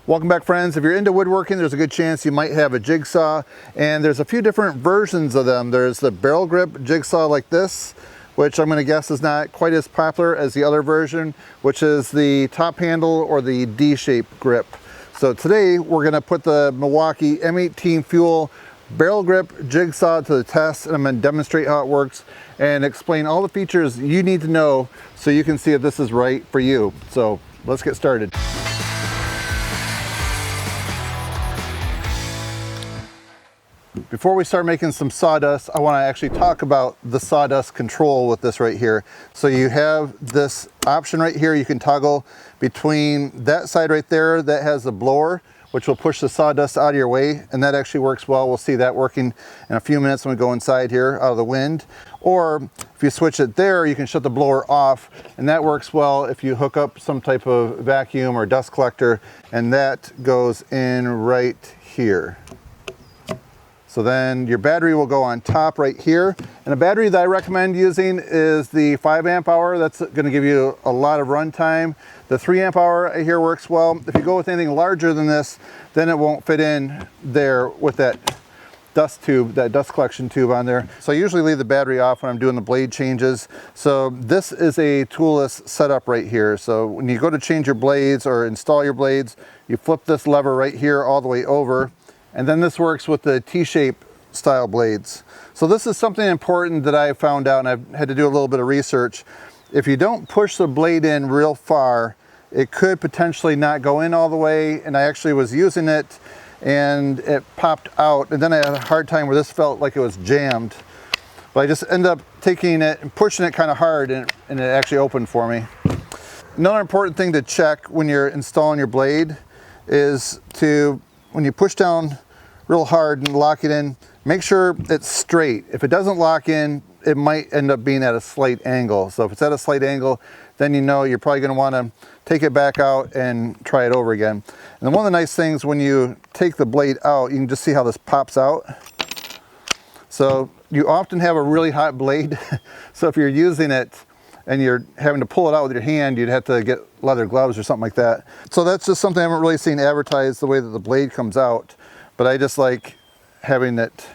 Welcome back, friends. If you're into woodworking, there's a good chance you might have a jigsaw, and there's a few different versions of them. There's the barrel grip jigsaw like this, which I'm going to guess is not quite as popular as the other version, which is the top handle or the D-shaped grip. So today we're going to put the Milwaukee M18 Fuel barrel grip jigsaw to the test, and I'm going to demonstrate how it works and explain all the features you need to know so you can see if this is right for you. So let's get started. Before we start making some sawdust, I want to actually talk about the sawdust control with this right here. So you have this option right here. You can toggle between that side right there that has the blower, which will push the sawdust out of your way, and that actually works well. We'll see that working in a few minutes when we go inside here out of the wind. Or if you switch it there, you can shut the blower off, and that works well if you hook up some type of vacuum or dust collector, and that goes in right here. So then your battery will go on top right here. And a battery that I recommend using is the 5 amp hour. That's going to give you a lot of run time. The 3 amp hour here works well. If you go with anything larger than this, then it won't fit in there with that dust tube, that dust collection tube on there. So I usually leave the battery off when I'm doing the blade changes. So this is a toolless setup right here. So when you go to change your blades or install your blades, you flip this lever right here all the way over. And then this works with the T-shape style blades. So this is something important that I found out, and I've had to do a little bit of research. If you don't push the blade in real far, it could potentially not go in all the way. And I actually was using it and it popped out. And then I had a hard time where this felt like it was jammed. But I just ended up taking it and pushing it kind of hard, and it actually opened for me. Another important thing to check when you're installing your blade is to, when you push down real hard and lock it in, make sure it's straight. If it doesn't lock in, it might end up being at a slight angle. So if it's at a slight angle, then you know you're probably going to want to take it back out and try it over again. And one of the nice things when you take the blade out, you can just see how this pops out. So you often have a really hot blade. So if you're using it and you're having to pull it out with your hand, you'd have to get leather gloves or something like that. So that's just something I haven't really seen advertised, the way that the blade comes out. But I just like having it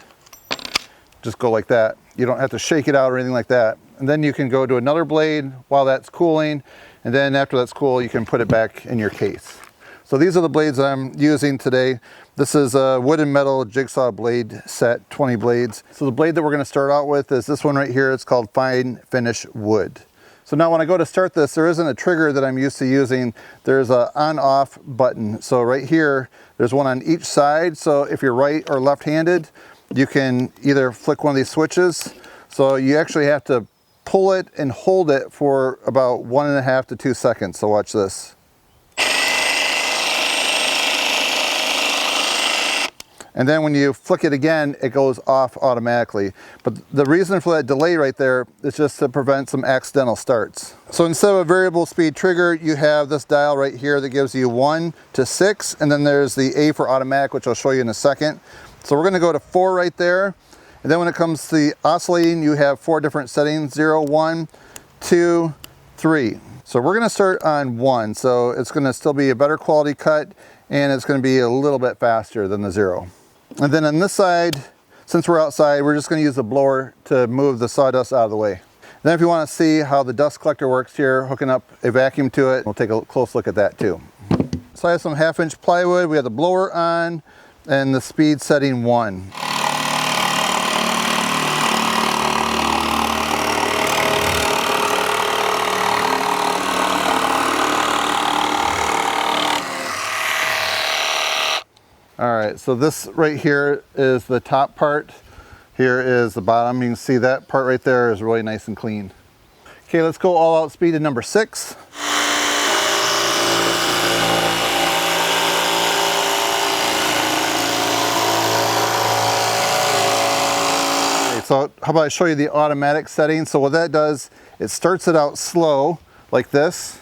just go like that. You don't have to shake it out or anything like that. And then you can go to another blade while that's cooling. And then after that's cool, you can put it back in your case. So these are the blades that I'm using today. This is a wood and metal jigsaw blade set, 20 blades. So the blade that we're going to start out with is this one right here. It's called Fine Finish Wood. So now when I go to start this, there isn't a trigger that I'm used to using. There's an on-off button. So right here, there's one on each side. So if you're right or left-handed, you can either flick one of these switches. So you actually have to pull it and hold it for about 1.5 to 2 seconds. So watch this. And then when you flick it again, it goes off automatically. But the reason for that delay right there is just to prevent some accidental starts. So instead of a variable speed trigger, you have this dial right here that gives you 1 to 6, and then there's the A for automatic, which I'll show you in a second. So we're gonna go to 4 right there. And then when it comes to the oscillating, you have 4 different settings, 0, 1, 2, 3. So we're gonna start on 1. So it's gonna still be a better quality cut, and it's gonna be a little bit faster than the 0. And then on this side, since we're outside, we're just going to use the blower to move the sawdust out of the way. Then if you want to see how the dust collector works here, hooking up a vacuum to it, we'll take a close look at that too. So I have some 1/2-inch plywood. We have the blower on and the speed setting 1. All right, so this right here is the top part. Here is the bottom. You can see that part right there is really nice and clean. Okay, let's go all out speed to number 6. Okay, so how about I show you the automatic setting? So what that does, it starts it out slow like this.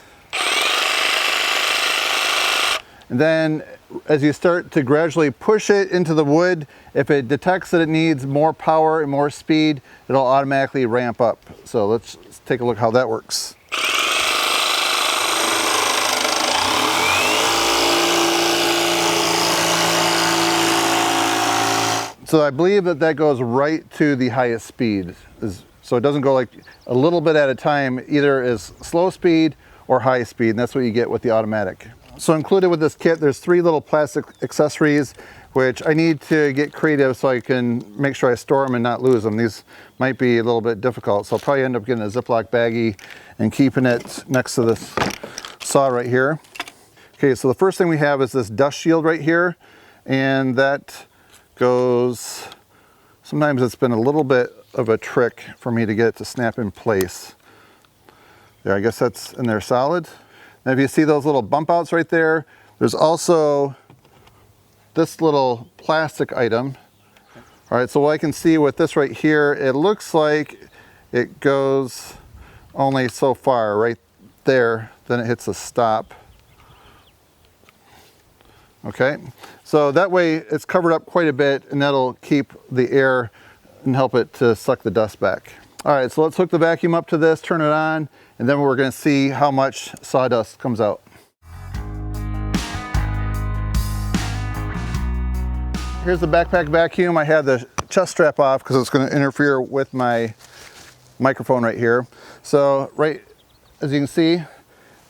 And then as you start to gradually push it into the wood, if it detects that it needs more power and more speed, it'll automatically ramp up. So let's take a look how that works. So I believe that that goes right to the highest speed. So it doesn't go like a little bit at a time, either is slow speed or high speed, and that's what you get with the automatic. So included with this kit, there's 3 little plastic accessories, which I need to get creative so I can make sure I store them and not lose them. These might be a little bit difficult, so I'll probably end up getting a Ziploc baggie and keeping it next to this saw right here. Okay, so the first thing we have is this dust shield right here, and that goes, sometimes it's been a little bit of a trick for me to get it to snap in place. There, I guess that's in there solid. And if you see those little bump outs right there, there's also this little plastic item. All right, so what I can see with this right here, it looks like it goes only so far right there, then it hits a stop. Okay, so that way it's covered up quite a bit, and that'll keep the air and help it to suck the dust back. All right, so let's hook the vacuum up to this, turn it on, and then we're gonna see how much sawdust comes out. Here's the backpack vacuum. I had the chest strap off because it's gonna interfere with my microphone right here. So right, as you can see,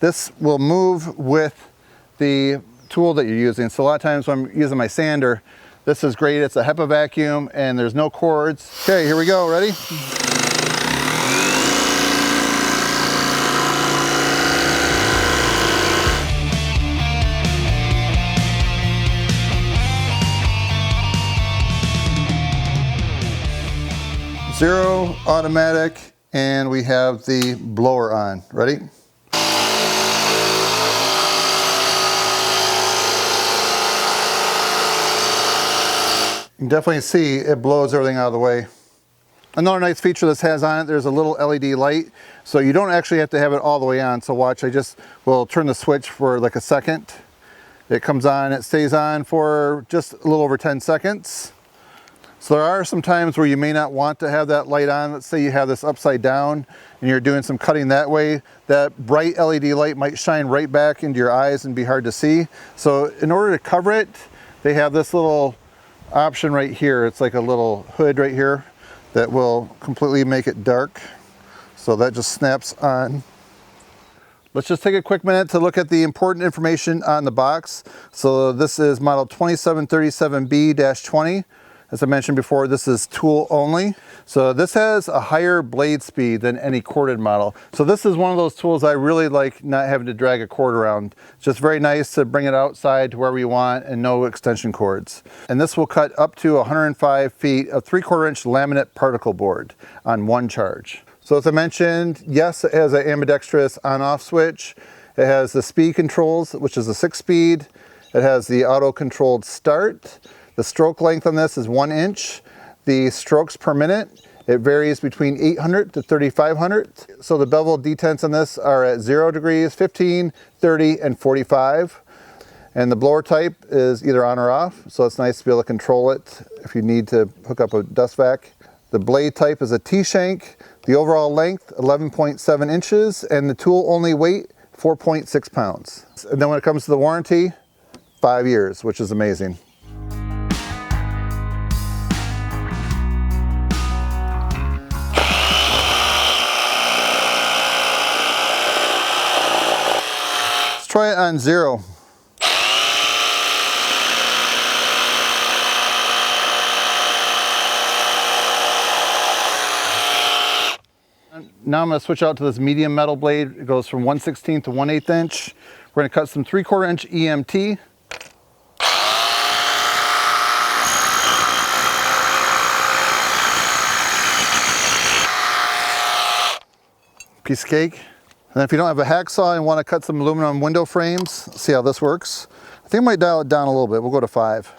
this will move with the tool that you're using. So a lot of times when I'm using my sander, this is great. It's a HEPA vacuum and there's no cords. Okay, here we go. Ready? Zero automatic, and we have the blower on. Ready? You can definitely see it blows everything out of the way. Another nice feature this has on it, there's a little LED light, so you don't actually have to have it all the way on. So watch, I just will turn the switch for like a second. It comes on, it stays on for just a little over 10 seconds. So there are some times where you may not want to have that light on. Let's say you have this upside down and you're doing some cutting that way. That bright LED light might shine right back into your eyes and be hard to see. So in order to cover it, they have this little option right here. It's like a little hood right here that will completely make it dark. So that just snaps on. Let's just take a quick minute to look at the important information on the box. So this is model 2737B-20. As I mentioned before, this is tool only. So this has a higher blade speed than any corded model. So this is one of those tools I really like, not having to drag a cord around. It's just very nice to bring it outside to wherever you want and no extension cords. And this will cut up to 105 feet of 3/4 inch laminate particle board on one charge. So as I mentioned, yes, it has an ambidextrous on-off switch. It has the speed controls, which is a 6-speed. It has the auto-controlled start. The stroke length on this is 1 inch. The strokes per minute, it varies between 800 to 3,500. So the bevel detents on this are at 0 degrees, 15, 30, and 45. And the blower type is either on or off, so it's nice to be able to control it if you need to hook up a dust vac. The blade type is a T-shank. The overall length, 11.7 inches, and the tool only weight, 4.6 pounds. And then when it comes to the warranty, 5 years, which is amazing. Try it on 0. Now I'm going to switch out to this medium metal blade. It goes from 1/16 to 1/8 inch. We're going to cut some 3/4 inch EMT. Piece of cake. And then if you don't have a hacksaw and want to cut some aluminum window frames, let's see how this works. I think I might dial it down a little bit. We'll go to 5.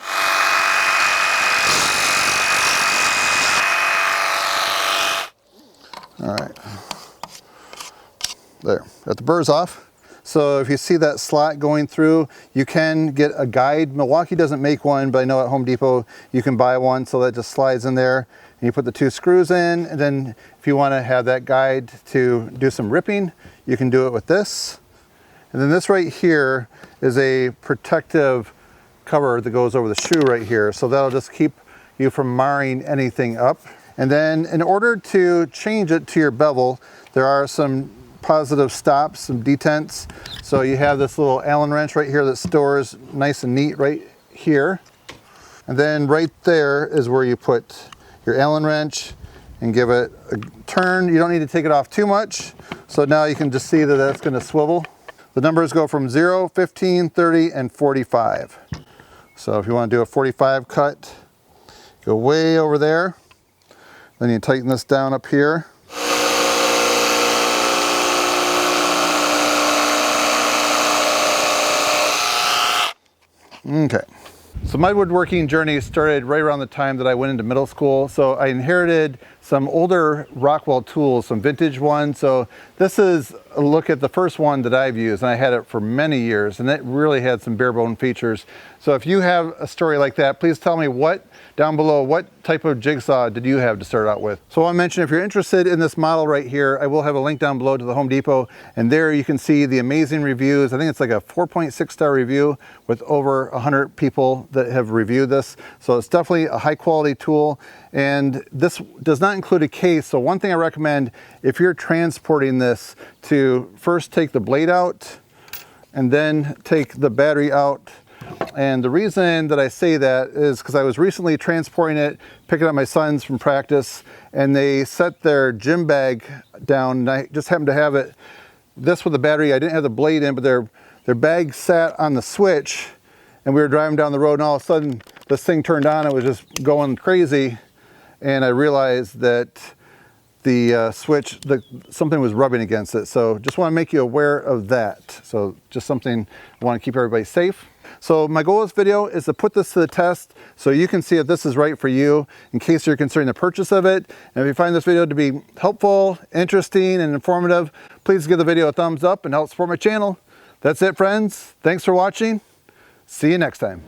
All right. There, got the burrs off. So if you see that slot going through, you can get a guide. Milwaukee doesn't make one, but I know at Home Depot you can buy one, so that just slides in there. And you put the 2 screws in, and then if you want to have that guide to do some ripping, you can do it with this. And then this right here is a protective cover that goes over the shoe right here. So that'll just keep you from marring anything up. And then in order to change it to your bevel, there are some positive stops, some detents. So you have this little Allen wrench right here that stores nice and neat right here. And then right there is where you put your Allen wrench and give it a turn. You don't need to take it off too much. So now you can just see that that's going to swivel. The numbers go from 0, 15, 30, and 45. So if you want to do a 45 cut, go way over there. Then you tighten this down up here. Okay. So my woodworking journey started right around the time that I went into middle school. So I inherited some older Rockwell tools, some vintage ones. So this is a look at the first one that I've used, and I had it for many years, and it really had some bare bone features. So if you have a story like that, please tell me down below, what type of jigsaw did you have to start out with? So I mentioned, if you're interested in this model right here, I will have a link down below to the Home Depot, and there you can see the amazing reviews. I think it's like a 4.6 star review with over 100 people that have reviewed this. So it's definitely a high quality tool, and this does not include a case. So one thing I recommend, if you're transporting this, to first take the blade out and then take the battery out. And the reason that I say that is because I was recently transporting it, picking up my sons from practice, and they set their gym bag down, and I just happened to have it, this with the battery. I didn't have the blade in, but their bag sat on the switch, and we were driving down the road, and all of a sudden this thing turned on. It was just going crazy, and I realized that the switch, something was rubbing against it. So just want to make you aware of that. So just something, I want to keep everybody safe. So my goal of this video is to put this to the test so you can see if this is right for you in case you're considering the purchase of it. And if you find this video to be helpful, interesting, and informative, please give the video a thumbs up and help support my channel. That's it, friends. Thanks for watching. See you next time.